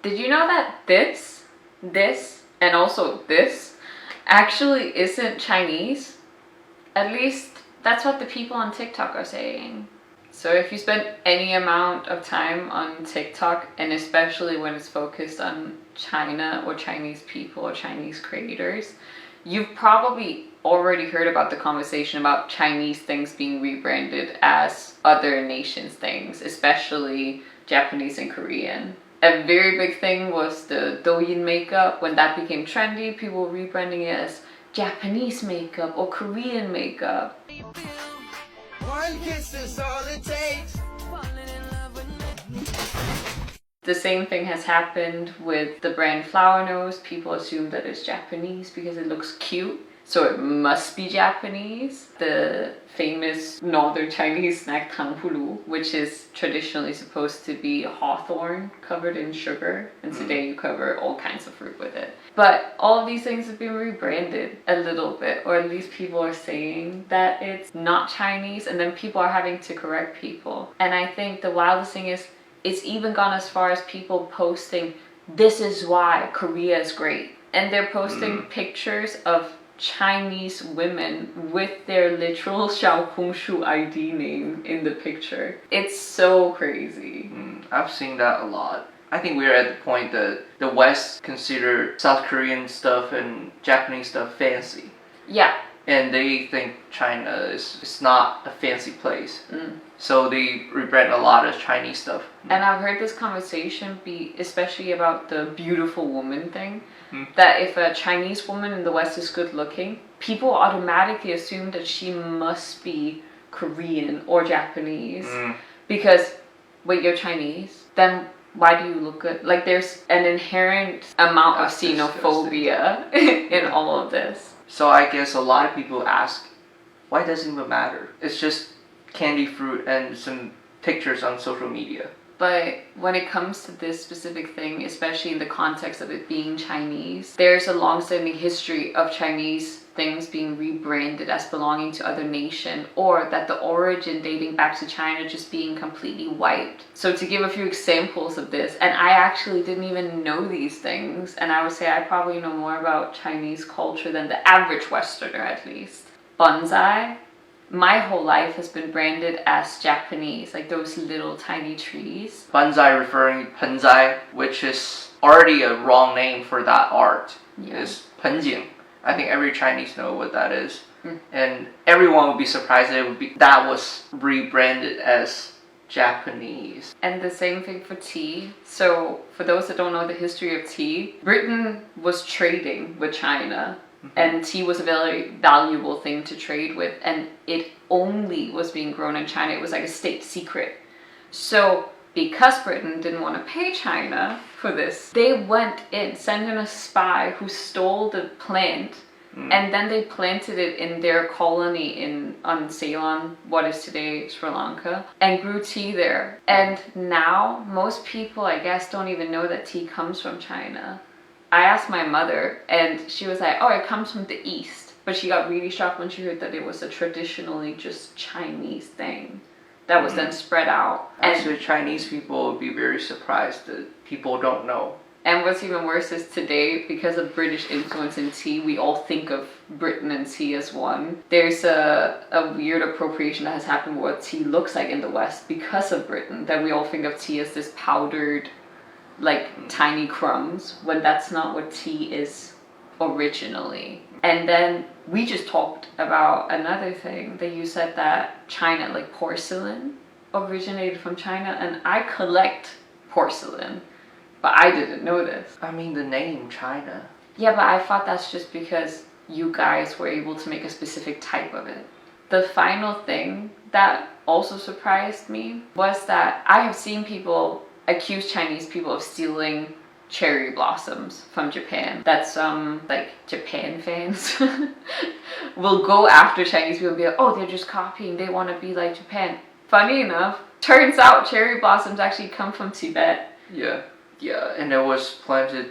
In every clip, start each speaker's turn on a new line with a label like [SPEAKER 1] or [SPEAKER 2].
[SPEAKER 1] Did you know that this, and also this actually isn't Chinese? At least that's what the people on TikTok are saying. So if you spend any amount of time on TikTok, and especially when it's focused on China or Chinese people or Chinese creators, you've probably already heard about the conversation about Chinese things being rebranded as other nations' things, especially Japanese and Korean. A very big thing was the Douyin makeup. When that became trendy, people were rebranding it as Japanese makeup or Korean makeup.
[SPEAKER 2] One kiss is all it takes.
[SPEAKER 1] The same thing has happened with the brand Flower Nose. People assume that it's Japanese because it looks cute, so it must be Japanese. The famous northern Chinese snack tangpulu, which is traditionally supposed to be hawthorn covered in sugar, and today you cover all kinds of fruit with it. But all of these things have been rebranded a little bit, or at least people are saying that it's not Chinese, and then people are having to correct people. And I think the wildest thing is, it's even gone as far as people posting, "This is why Korea is great." And they're posting pictures of Chinese women with their literal Xiaohongshu ID name in the picture. It's so crazy.
[SPEAKER 3] I've seen that a lot. I think we're at the point that the West consider South Korean stuff and Japanese stuff fancy.
[SPEAKER 1] Yeah.
[SPEAKER 3] And they think China is not a fancy place. So they rebrand a lot of Chinese stuff.
[SPEAKER 1] And I've heard this conversation be especially about the beautiful woman thing. That if a Chinese woman in the West is good looking, people automatically assume that she must be Korean or Japanese. Because, wait, you're Chinese? Then why do you look good? Like, there's an inherent amount of xenophobia in all of this.
[SPEAKER 3] So I guess a lot of people ask, why does it even matter? It's just candy fruit and some pictures on social media.
[SPEAKER 1] But when it comes to this specific thing, especially in the context of it being Chinese, there's a long-standing history of Chinese things being rebranded as belonging to other nation, or that the origin dating back to China just being completely wiped. So to give a few examples of this, and I actually didn't even know these things, and I would say I probably know more about Chinese culture than the average Westerner at least. Bonsai. My whole life has been branded as Japanese, like those little tiny trees.
[SPEAKER 3] Bonsai referring to penzai, which is already a wrong name for that art, is penjing. I think every Chinese know what that is. And everyone would be surprised that was rebranded as Japanese.
[SPEAKER 1] And the same thing for tea. So for those that don't know the history of tea, Britain was trading with China. And tea was a very valuable thing to trade with, and it only was being grown in China. It was like a state secret. So because Britain didn't want to pay China for this, they went in, sent in a spy who stole the plant, and then they planted it in their colony on Ceylon, what is today Sri Lanka, and grew tea there. And now most people, I guess, don't even know that tea comes from China. I asked my mother, and she was like, "Oh, it comes from the East." But she got really shocked when she heard that it was a traditionally just Chinese thing that was then spread out.
[SPEAKER 3] Actually, Chinese people would be very surprised that people don't know.
[SPEAKER 1] And what's even worse is today, because of British influence in tea, we all think of Britain and tea as one. There's a weird appropriation that has happened with what tea looks like in the West because of Britain, that we all think of tea as this powdered, like tiny crumbs, when that's not what tea is originally. And then we just talked about another thing that you said, that China, like porcelain, originated from China, and I collect porcelain, but I didn't know this.
[SPEAKER 3] I mean, the name China.
[SPEAKER 1] Yeah, but I thought that's just because you guys were able to make a specific type of it. The final thing that also surprised me was that I have seen people accuse Chinese people of stealing cherry blossoms from Japan. That some like Japan fans will go after Chinese people and be like, "Oh, they're just copying, they want to be like Japan." Funny enough, turns out cherry blossoms actually come from Tibet.
[SPEAKER 3] Yeah, and it was planted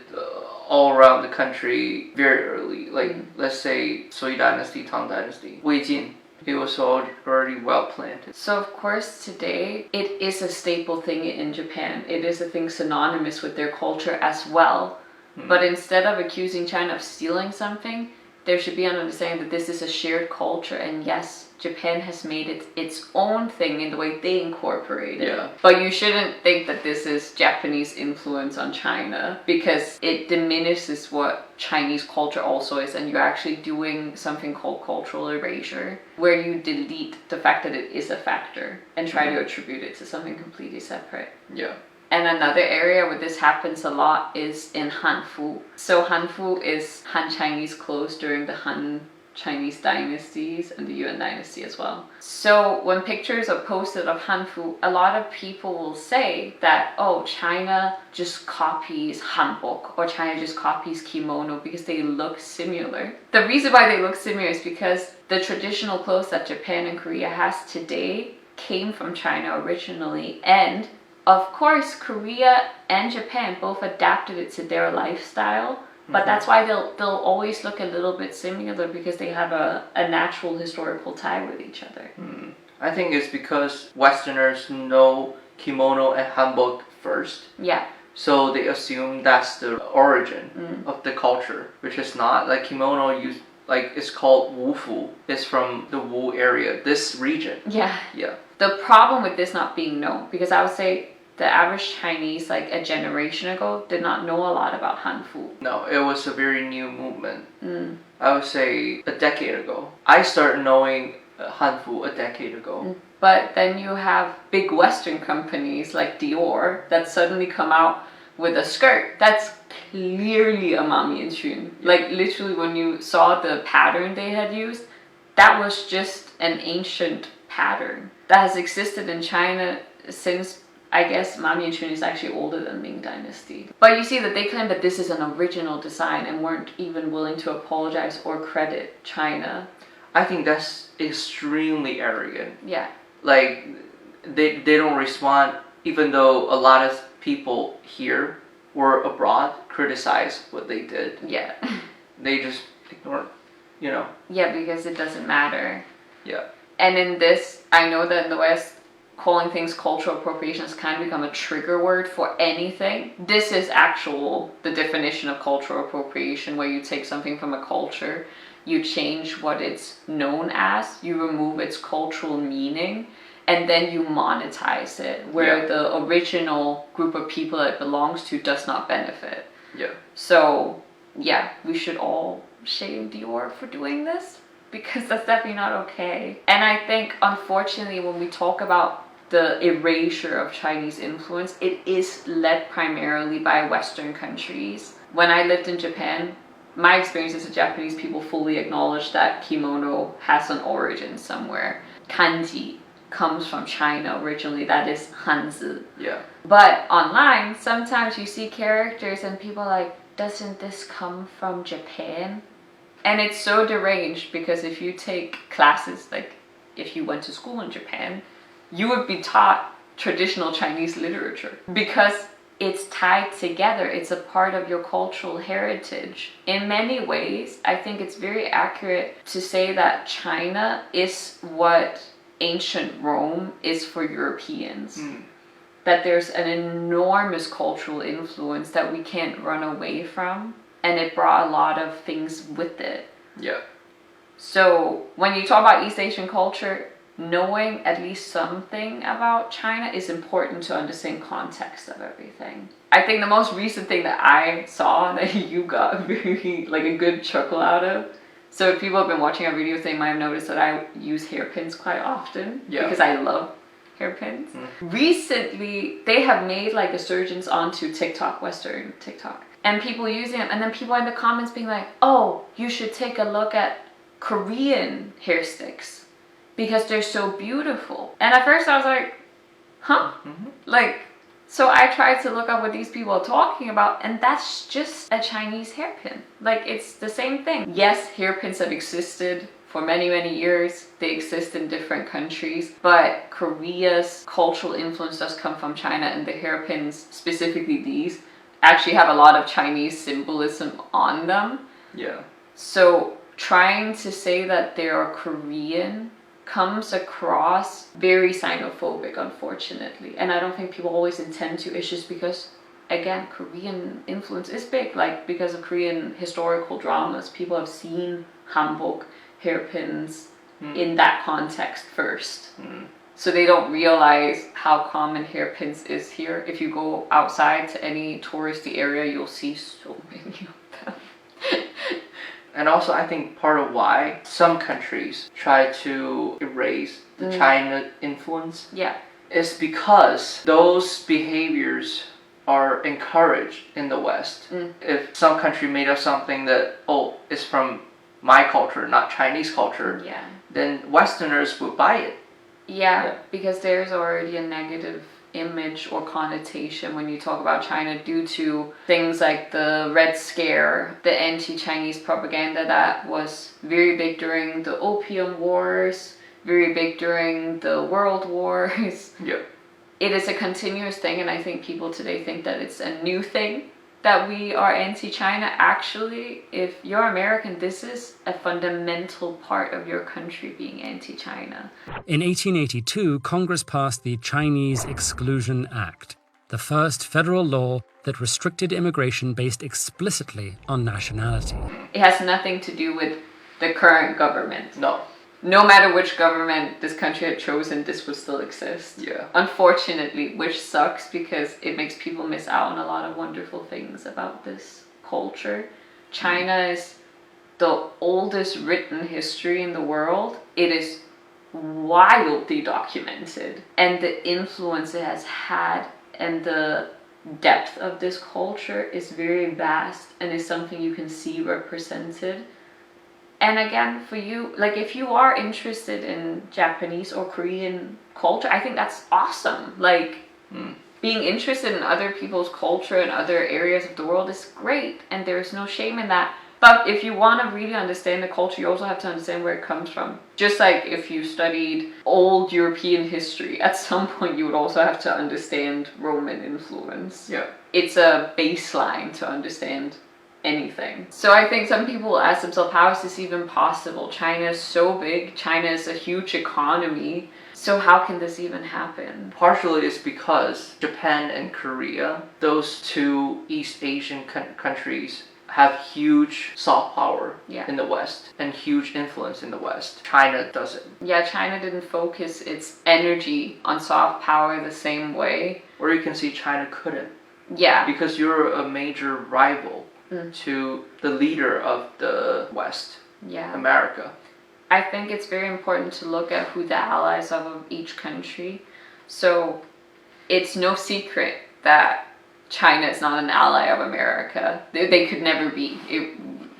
[SPEAKER 3] all around the country very early. Like let's say Sui Dynasty, Tang Dynasty, Wei Jin. It was already well planted.
[SPEAKER 1] So of course today it is a staple thing in Japan. It is a thing synonymous with their culture as well. But instead of accusing China of stealing something, there should be an understanding that this is a shared culture, and yes, Japan has made it its own thing in the way they incorporate it.
[SPEAKER 3] Yeah.
[SPEAKER 1] But you shouldn't think that this is Japanese influence on China, because it diminishes what Chinese culture also is, and you're actually doing something called cultural erasure, where you delete the fact that it is a factor and try to attribute it to something completely separate.
[SPEAKER 3] Yeah.
[SPEAKER 1] And another area where this happens a lot is in Hanfu. So Hanfu is Han Chinese clothes during the Han Chinese dynasties and the Yuan dynasty as well. So when pictures are posted of Hanfu, a lot of people will say that, oh, China just copies hanbok, or China just copies kimono because they look similar. The reason why they look similar is because the traditional clothes that Japan and Korea has today came from China originally, and of course, Korea and Japan both adapted it to their lifestyle, but that's why they'll always look a little bit similar, because they have a natural historical tie with each other.
[SPEAKER 3] I think it's because Westerners know kimono and hanbok first.
[SPEAKER 1] Yeah.
[SPEAKER 3] So they assume that's the origin of the culture, which is not. Like kimono it's called wufu. It's from the Wu area, this region.
[SPEAKER 1] Yeah.
[SPEAKER 3] Yeah.
[SPEAKER 1] The problem with this not being known, because I would say the average Chinese, like a generation ago, did not know a lot about Hanfu.
[SPEAKER 3] No, it was a very new movement. I would say a decade ago. I started knowing Hanfu a decade ago.
[SPEAKER 1] But then you have big Western companies like Dior that suddenly come out with a skirt that's clearly a Mami and Chun. Like literally when you saw the pattern they had used, that was just an ancient pattern that has existed in China since, I guess, Mami and Chun is actually older than Ming Dynasty. But you see that they claim that this is an original design and weren't even willing to apologize or credit China.
[SPEAKER 3] I think that's extremely arrogant.
[SPEAKER 1] Yeah.
[SPEAKER 3] Like, they don't respond, even though a lot of people here or abroad criticize what they did.
[SPEAKER 1] Yeah.
[SPEAKER 3] They just ignore it, you know?
[SPEAKER 1] Yeah, because it doesn't matter.
[SPEAKER 3] Yeah.
[SPEAKER 1] And in this, I know that in the West, calling things cultural appropriation has kind of become a trigger word for anything. This is the definition of cultural appropriation, where you take something from a culture, you change what it's known as, you remove its cultural meaning, and then you monetize it, where the original group of people it belongs to does not benefit.
[SPEAKER 3] Yeah.
[SPEAKER 1] So, yeah, we should all shame Dior for doing this, because that's definitely not okay. And I think, unfortunately, when we talk about the erasure of Chinese influence, it is led primarily by Western countries. When I lived in Japan, my experience is that Japanese people fully acknowledge that kimono has an origin somewhere. Kanji comes from China originally, that is Hanzi.
[SPEAKER 3] Yeah.
[SPEAKER 1] But online, sometimes you see characters and people are like, doesn't this come from Japan? And it's so deranged, because if you take classes, like if you went to school in Japan, you would be taught traditional Chinese literature, because it's tied together. It's a part of your cultural heritage. In many ways, I think it's very accurate to say that China is what ancient Rome is for Europeans. That there's an enormous cultural influence that we can't run away from, and it brought a lot of things with it.
[SPEAKER 3] Yeah.
[SPEAKER 1] So when you talk about East Asian culture, knowing at least something about China is important to understand context of everything. I think the most recent thing that I saw that you got very, like, a good chuckle out of. So if people have been watching our videos, they might have noticed that I use hairpins quite often.
[SPEAKER 3] Yeah.
[SPEAKER 1] Because I love hairpins. Recently, they have made like a surgence onto TikTok, Western TikTok. And people using them, and then people in the comments being like, oh, you should take a look at Korean hair sticks, because they're so beautiful. And at first I was like, huh? Like, so I tried to look up what these people are talking about, and that's just a Chinese hairpin. Like, it's the same thing. Yes, hairpins have existed for many, many years. They exist in different countries, but Korea's cultural influence does come from China, and the hairpins, specifically these, actually have a lot of Chinese symbolism on them.
[SPEAKER 3] Yeah.
[SPEAKER 1] So trying to say that they are Korean comes across very xenophobic, unfortunately. And I don't think people always intend to. It's just because, again, Korean influence is big. Like, because of Korean historical dramas, people have seen hanbok, hairpins, in that context first. So they don't realize how common hairpins is here. If you go outside to any touristy area, you'll see so many of them.
[SPEAKER 3] And also, I think part of why some countries try to erase the China influence is because those behaviors are encouraged in the West. If some country made up something that, oh, it's from my culture, not Chinese culture, then Westerners would buy it.
[SPEAKER 1] Yeah, because there's already a negative image or connotation when you talk about China due to things like the Red Scare, the anti-Chinese propaganda that was very big during the Opium Wars, very big during the World Wars.
[SPEAKER 3] Yeah.
[SPEAKER 1] It is a continuous thing, and I think people today think that it's a new thing that we are anti-China. Actually, if you're American, this is a fundamental part of your country being anti-China.
[SPEAKER 4] In 1882, Congress passed the Chinese Exclusion Act, the first federal law that restricted immigration based explicitly on nationality.
[SPEAKER 1] It has nothing to do with the current government.
[SPEAKER 3] No.
[SPEAKER 1] No matter which government this country had chosen, this would still exist.
[SPEAKER 3] Yeah.
[SPEAKER 1] Unfortunately, which sucks because it makes people miss out on a lot of wonderful things about this culture. China is the oldest written history in the world. It is wildly documented. And the influence it has had and the depth of this culture is very vast and is something you can see represented. And again, for you, like if you are interested in Japanese or Korean culture, I think that's awesome. Like being interested in other people's culture and other areas of the world is great. And there's no shame in that. But if you want to really understand the culture, you also have to understand where it comes from. Just like if you studied old European history, at some point you would also have to understand Roman influence.
[SPEAKER 3] Yeah.
[SPEAKER 1] It's a baseline to understand anything. So I think some people will ask themselves, how is this even possible? China is so big. China is a huge economy. So how can this even happen?
[SPEAKER 3] Partially it's because Japan and Korea, those two East Asian countries, have huge soft power in the West and huge influence in the West. China doesn't.
[SPEAKER 1] Yeah, China didn't focus its energy on soft power the same way.
[SPEAKER 3] Or you can see China couldn't.
[SPEAKER 1] Yeah.
[SPEAKER 3] Because you're a major rival to the leader of the West, America.
[SPEAKER 1] I think it's very important to look at who the allies are of each country. So it's no secret that China is not an ally of America. They could never be. It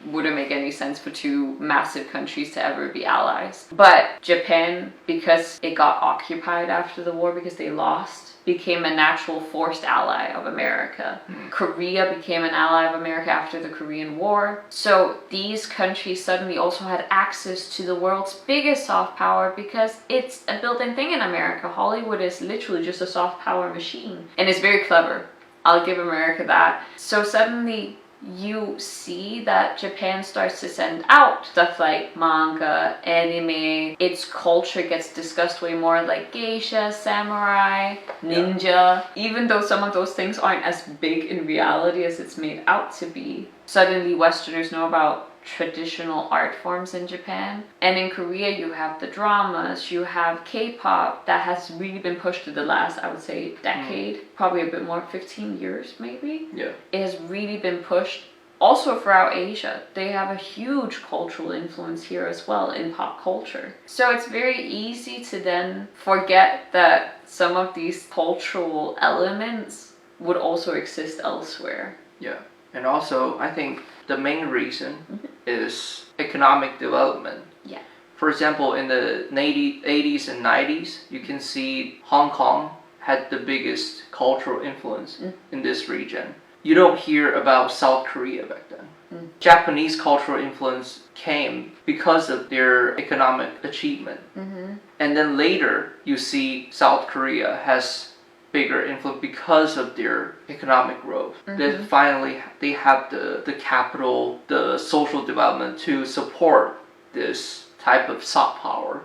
[SPEAKER 1] wouldn't make any sense for two massive countries to ever be allies. But Japan, because it got occupied after the war because they lost, became a natural forced ally of America. Korea became an ally of America after the Korean War. So these countries suddenly also had access to the world's biggest soft power because it's a built-in thing in America. Hollywood is literally just a soft power machine. And it's very clever. I'll give America that. So suddenly you see that Japan starts to send out stuff like manga, anime. Its culture gets discussed way more, like geisha, samurai, ninja. Even though some of those things aren't as big in reality as it's made out to be, suddenly Westerners know about traditional art forms in Japan. And in Korea you have the dramas, you have K-pop that has really been pushed to the last, I would say, decade, probably a bit more, 15 years maybe.
[SPEAKER 3] Yeah.
[SPEAKER 1] It has really been pushed also throughout Asia. They have a huge cultural influence here as well in pop culture. So it's very easy to then forget that some of these cultural elements would also exist elsewhere.
[SPEAKER 3] Yeah. And also, I think the main reason is economic development.
[SPEAKER 1] Yeah.
[SPEAKER 3] For example, in the 80s and 90s, you can see Hong Kong had the biggest cultural influence in this region. You don't hear about South Korea back then. Japanese cultural influence came because of their economic achievement. And then later, you see South Korea has bigger influence because of their economic growth. Then finally, they have the capital, the social development to support this type of soft power.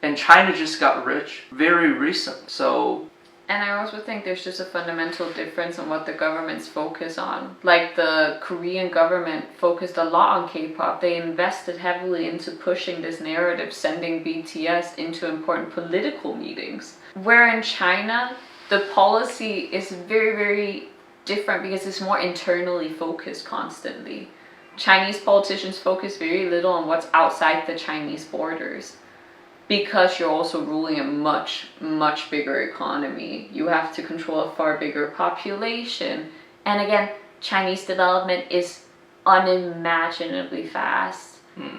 [SPEAKER 3] And China just got rich very recent. So
[SPEAKER 1] and I also think there's just a fundamental difference on what the governments focus on. Like the Korean government focused a lot on K-pop. They invested heavily into pushing this narrative, sending BTS into important political meetings. Where in China, the policy is very, very different because it's more internally focused constantly. Chinese politicians focus very little on what's outside the Chinese borders. Because you're also ruling a much, much bigger economy. You have to control a far bigger population. And again, Chinese development is unimaginably fast.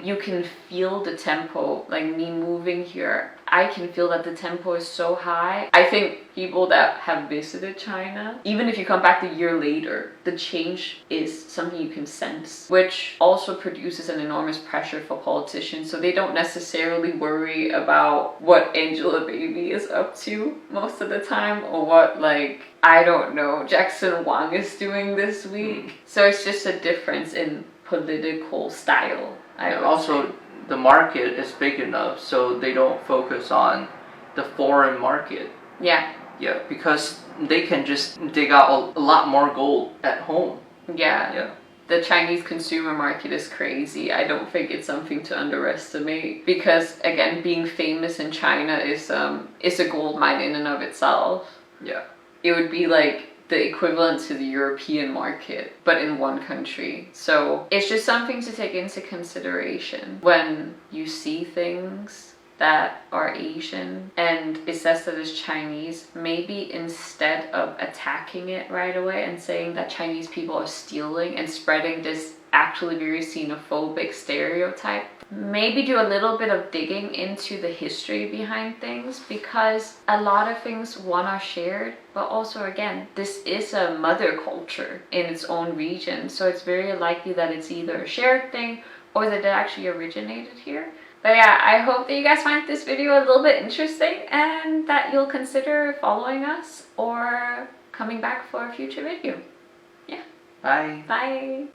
[SPEAKER 1] You can feel the tempo, like me moving here. I can feel that the tempo is so high. I think people that have visited China, even if you come back a year later, the change is something you can sense, which also produces an enormous pressure for politicians. So they don't necessarily worry about what Angela Baby is up to most of the time, or what, like, I don't know, Jackson Wang is doing this week. So it's just a difference in political style.
[SPEAKER 3] Also, the market is big enough, so they don't focus on the foreign market.
[SPEAKER 1] Yeah.
[SPEAKER 3] Yeah, because they can just dig out a lot more gold at home.
[SPEAKER 1] Yeah. The Chinese consumer market is crazy. I don't think it's something to underestimate because, again, being famous in China is a gold mine in and of itself.
[SPEAKER 3] Yeah.
[SPEAKER 1] It would be like the equivalent to the European market, but in one country. So it's just something to take into consideration when you see things that are Asian and it says that it's Chinese. Maybe instead of attacking it right away and saying that Chinese people are stealing and spreading this actually very xenophobic stereotype, maybe do a little bit of digging into the history behind things, because a lot of things, one, are shared, but also, again, this is a mother culture in its own region, so it's very likely that it's either a shared thing or that it actually originated here. But yeah, I hope that you guys find this video a little bit interesting and that you'll consider following us or coming back for a future video. Yeah.
[SPEAKER 3] Bye.
[SPEAKER 1] Bye.